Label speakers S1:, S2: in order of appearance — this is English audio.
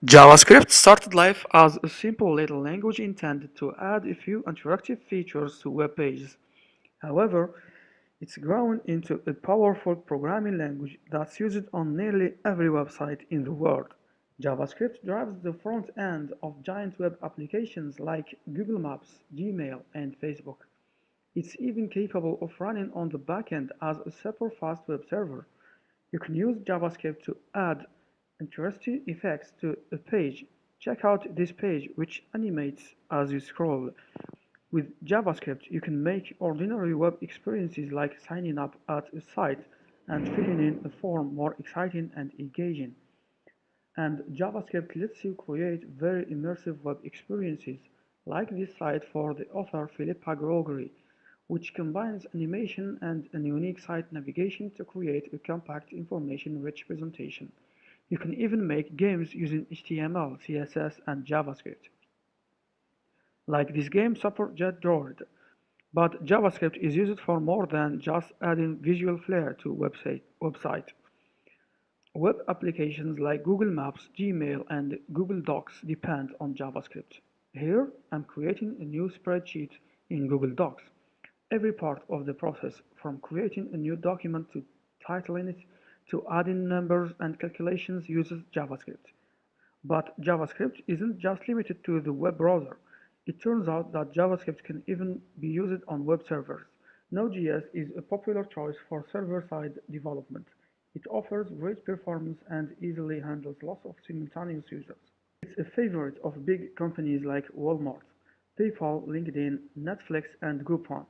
S1: JavaScript started life as a simple little language intended to add a few interactive features to web pages. However, it's grown into a powerful programming language that's used on nearly every website in the world. JavaScript drives the front end of giant web applications like Google Maps, Gmail, and Facebook. It's even capable of running on the backend as a super fast web server. You can use JavaScript to add interesting effects to a page. Check out this page, which animates as you scroll. With JavaScript, you can make ordinary web experiences like signing up at a site and filling in a form more exciting and engaging. And JavaScript lets you create very immersive web experiences, like this site for the author Philippa Gregory, which combines animation and a unique site navigation to create a compact, information-rich presentation. You can even make games using HTML, CSS, and JavaScript. Like this game Super Jet Droid. But JavaScript is used for more than just adding visual flair to website. Web applications like Google Maps, Gmail, and Google Docs depend on JavaScript. Here, I'm creating a new spreadsheet in Google Docs. Every part of the process, from creating a new document to titling it to adding numbers and calculations, uses JavaScript. But JavaScript isn't just limited to the web browser. It turns out that JavaScript can even be used on web servers. Node.js is a popular choice for server-side development. It offers great performance and easily handles lots of simultaneous users. It's a favorite of big companies like Walmart, PayPal, LinkedIn, Netflix, and Groupon.